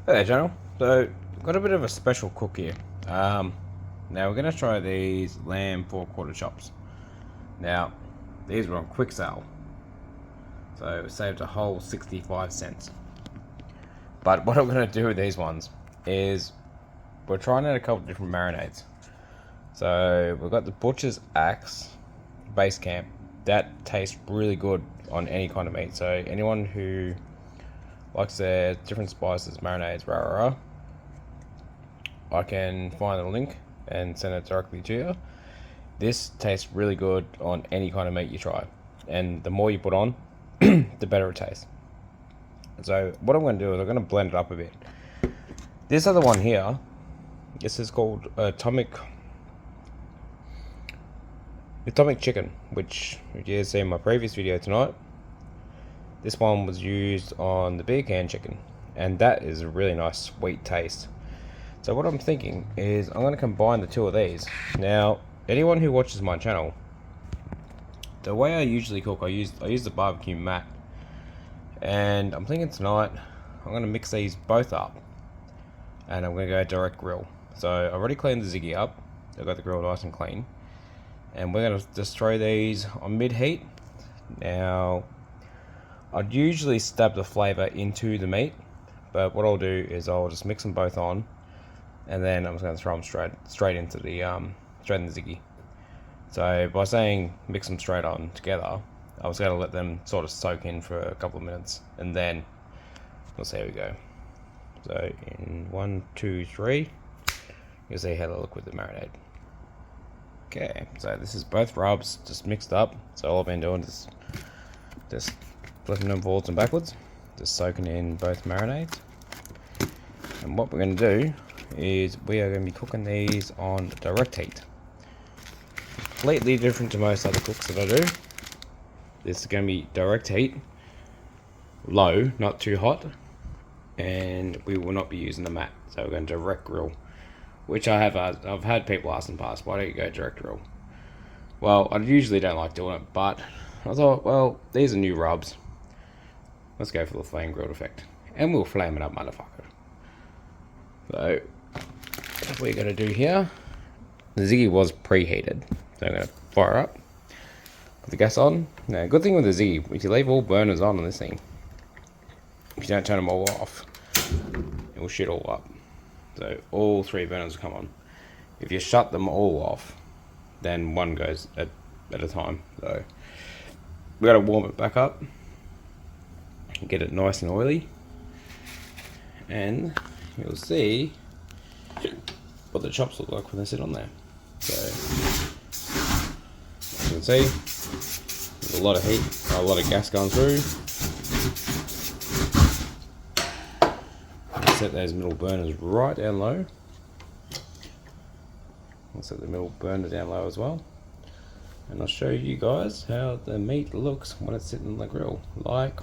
Hey there, channel. So, got a bit of a special cook here. Now we're gonna try these lamb four-quarter chops. Now, these were on quick sale, so it saved a whole 65 cents. But what I'm gonna do with these ones is we're trying out a couple different marinades. So we've got the Butcher's Axe Basecamp. That tastes really good on any kind of meat. So anyone who likes their different spices, marinades, rah rah rah, I can find the link and send it directly to you. This tastes really good on any kind of meat you try, and the more you put on, the better it tastes. So what I'm going to do is I'm going to blend it up a bit. This other one here, this is called Atomic Chicken, which you see in my previous video tonight. This one was used on the beer can chicken, and that is a really nice sweet taste. So what I'm thinking is I'm going to combine the two of these. Now, anyone who watches my channel, the way I usually cook, I use the barbecue mat, and I'm thinking tonight I'm going to mix these both up, and I'm going to go direct grill. So I've already cleaned the ziggy up. I've got the grill nice and clean, and we're going to just throw these on mid heat. Now, I'd usually stab the flavour into the meat, but what I'll do is I'll just mix them both on, and then I'm just going to throw them straight into the ziggy. So by saying mix them straight on together, I was going to let them sort of soak in for a couple of minutes, and then we'll see how we go. So in 1, 2, 3, you'll see how they look with the marinade. Okay, so this is both rubs just mixed up. So all I've been doing is just flipping them forwards and backwards, just soaking in both marinades. And what we're going to do is we are going to be cooking these on direct heat. Completely different to most other cooks that I do. This is going to be direct heat, low, not too hot, and we will not be using the mat. So we're going to direct grill, which I've had people ask in the past, why don't you go direct grill? Well, I usually don't like doing it, but I thought, well, these are new rubs. Let's go for the flame grilled effect, and we'll flame it up, motherfucker. So what we're going to do here, the ziggy was preheated, so I'm going to fire up, put the gas on. Now, good thing with the ziggy, if you leave all burners on this thing, if you don't turn them all off, it will shit all up. So all 3 burners will come on. If you shut them all off, then one goes at a time. So we got to warm it back up, get it nice and oily, and you'll see what the chops look like when they sit on there. So as you can see, there's a lot of heat, a lot of gas going through. Set those middle burners right down low. I'll set the middle burner down low as well, and I'll show you guys how the meat looks when it's sitting on the grill. Like,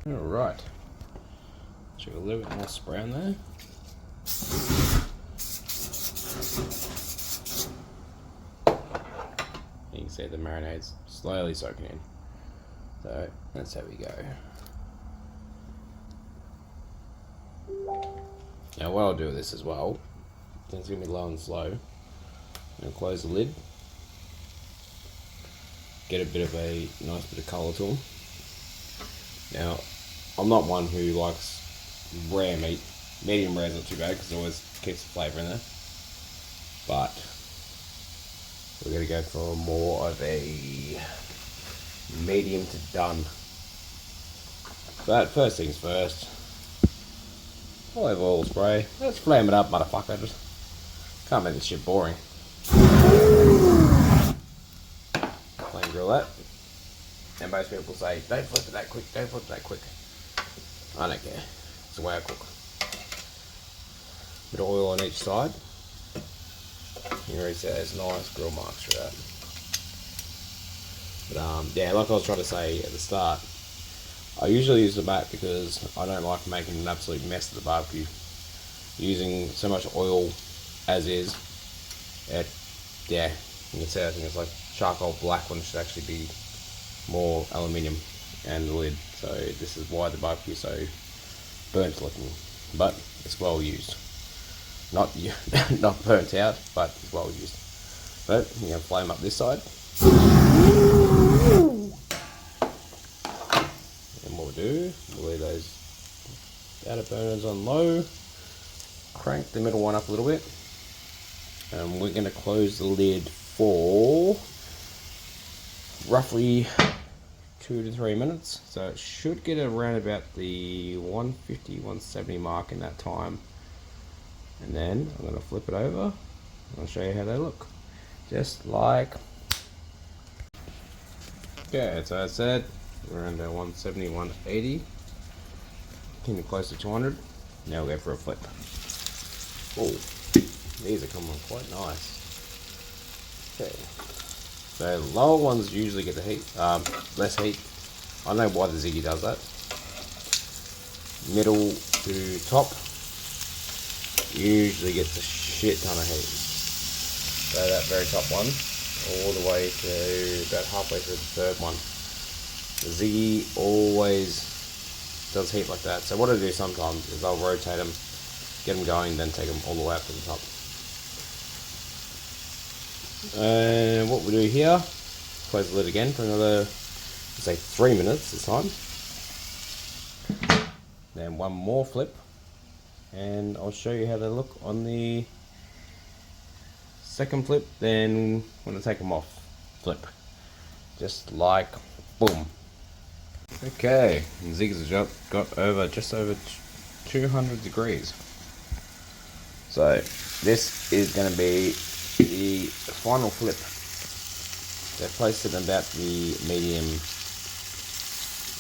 alright, show a little bit more spray on there. You can see the marinade's slowly soaking in. So that's how we go. Now what I'll do with this as well, it's going to be low and slow. I'm going to close the lid, get a bit of a nice bit of colour to them. Now, I'm not one who likes rare meat. Medium rare is not too bad because it always keeps the flavour in there. But we're going to go for more of a medium to done. But first things first, olive oil spray. Let's flame it up, motherfucker. Just can't make this shit boring. Flame grill that. And most people say, don't flip it that quick, don't flip it that quick. I don't care. It's the way I cook. Bit of oil on each side. You can already see there's nice grill marks through that. But yeah, like I was trying to say at the start, I usually use the mat because I don't like making an absolute mess of the barbecue. Using so much oil as is, yeah, you can see I think it's like charcoal black when it should actually be more aluminium and the lid. So this is why the barbecue is so burnt looking. but it's well used. Not not burnt out, but it's well used. But you can flame up this side. And what we'll do, we'll leave those outer burners on low, crank the middle one up a little bit, and we're going to close the lid for roughly 2 to 3 minutes. So it should get around about the 150, 170 mark in that time. And then I'm going to flip it over and I'll show you how they look. Just like, okay, so I said we're around 170, 180, getting close to 200. Now we'll go for a flip. Oh, these are coming quite nice. Okay, so lower ones usually get the heat, less heat. I don't know why the Ziggy does that. Middle to top usually gets a shit ton of heat. So that very top one, all the way to about halfway through the third one. The Ziggy always does heat like that. So what I do sometimes is I'll rotate them, get them going, then take them all the way up to the top. And what we do here, close the lid again for another, say 3 minutes this time. Then one more flip, and I'll show you how they look on the second flip. Then when I take them off, flip, just like boom. Okay, Ziggy's got over just over 200 degrees. So this is going to be the final flip. They've placed it in about the medium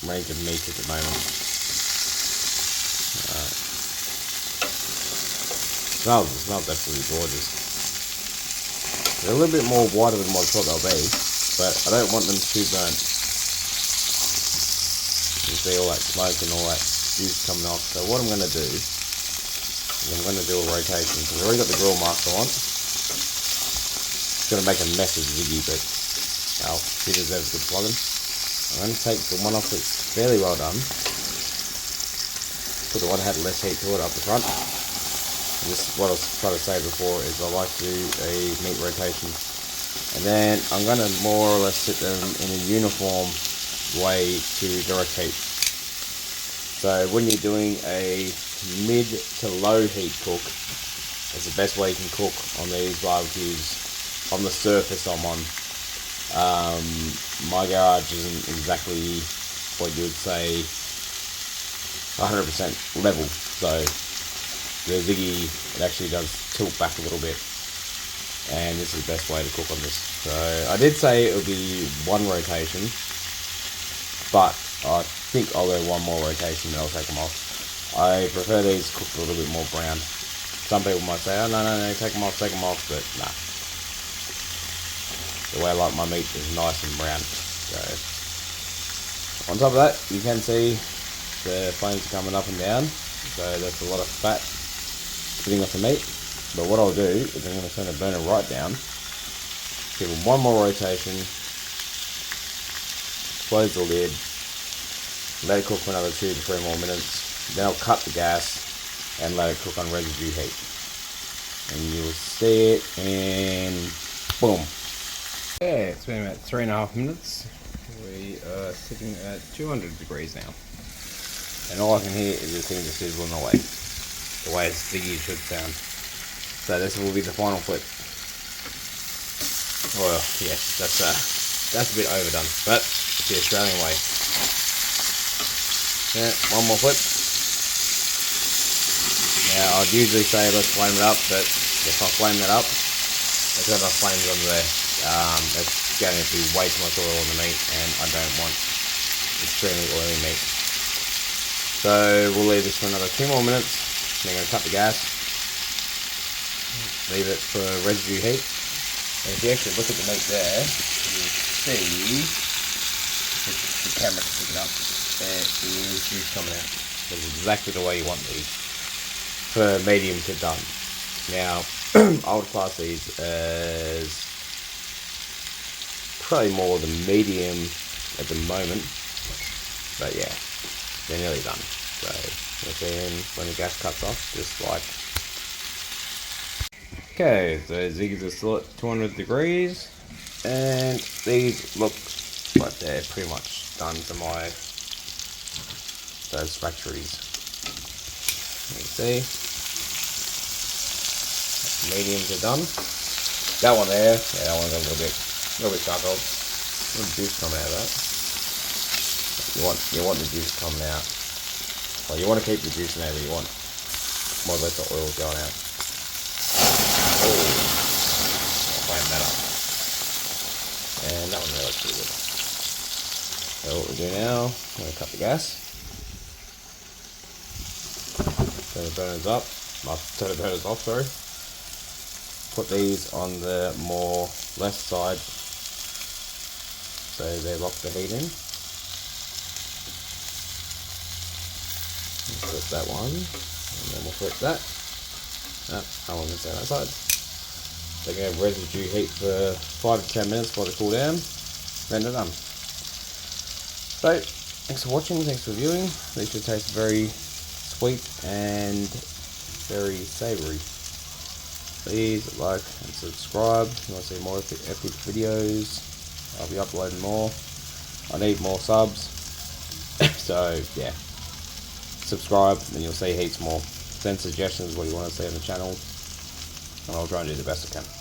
range of meat at the moment. Smells absolutely gorgeous. They're a little bit more wider than what I thought they'll be, but I don't want them too burnt. You see all that smoke and all that juice coming off. So what I'm going to do is I'm going to do a rotation. So we've already got the grill master on. It's going to make a mess of Ziggy, but he deserves a good flogging. I'm going to take the one off that's fairly well done. Put the one that had less heat to it up the front. And this is what I was trying to say before, is I like to do a meat rotation. And then I'm going to more or less sit them in a uniform way to direct heat. So when you're doing a mid to low heat cook, it's the best way you can cook on these barbecues on the surface I'm on. My garage isn't exactly what you would say 100% level, so the Ziggy, it actually does tilt back a little bit, and this is the best way to cook on this. So I did say it would be one rotation, but I think I'll go one more rotation and I'll take them off. I prefer these cooked a little bit more brown. Some people might say, oh no, take them off, but nah. The way I like my meat is nice and brown. So on top of that, you can see the flames are coming up and down. So that's a lot of fat sitting off the meat. But what I'll do is I'm going to turn the burner right down, give them one more rotation, close the lid, let it cook for another 2 to 3 more minutes. Then I'll cut the gas and let it cook on residue heat. And you'll see it, and boom. Yeah, it's been about 3.5 minutes. We are sitting at 200 degrees now. And all I can hear is the thing just sizzling away. The way it's Ziggy should sound. So this will be the final flip. Well, yes, that's a bit overdone, but it's the Australian way. Yeah, one more flip. Now I'd usually say let's flame it up, but if I flame that up, there's got enough flames under there. It's going to be way too much oil on the meat, and I don't want extremely oily meat. So we'll leave this for another 2 more minutes. Then I'm going to cut the gas, leave it for residue heat. And if you actually look at the meat there, you'll see, if the camera can pick it up, there is juice coming out. That's exactly the way you want these for medium to done. Now, I would class these as probably more than medium at the moment, but yeah, they're nearly done. So you'll see him when the gas cuts off, just like. Okay, so ziggies are still at 200 degrees, and these look like they're pretty much done to my factories. You can see mediums are done. That one there, yeah, that one's a little bit charcoal. A little juice coming out of that. You want the juice coming out. Well, you want to keep the juice in there, but you want more or less the oil going out. Oh, I'll flame that up. And that one there looks pretty good. So what we do now, I'm going to cut the gas. Turn the burners up. Turn the burners off, sorry. Put these on the more left side so they lock the heat in. Flip that one, and then we'll flip that. I want to stay on that side. They're going to residue heat for 5 to 10 minutes before they cool down. Then they're done. So, thanks for watching, thanks for viewing. These should taste very sweet and very savoury. Please like and subscribe if you want to see more epic videos. I'll be uploading more. I need more subs. So, yeah. Subscribe and you'll see heaps more. Send suggestions what you want to see on the channel, and I'll try and do the best I can.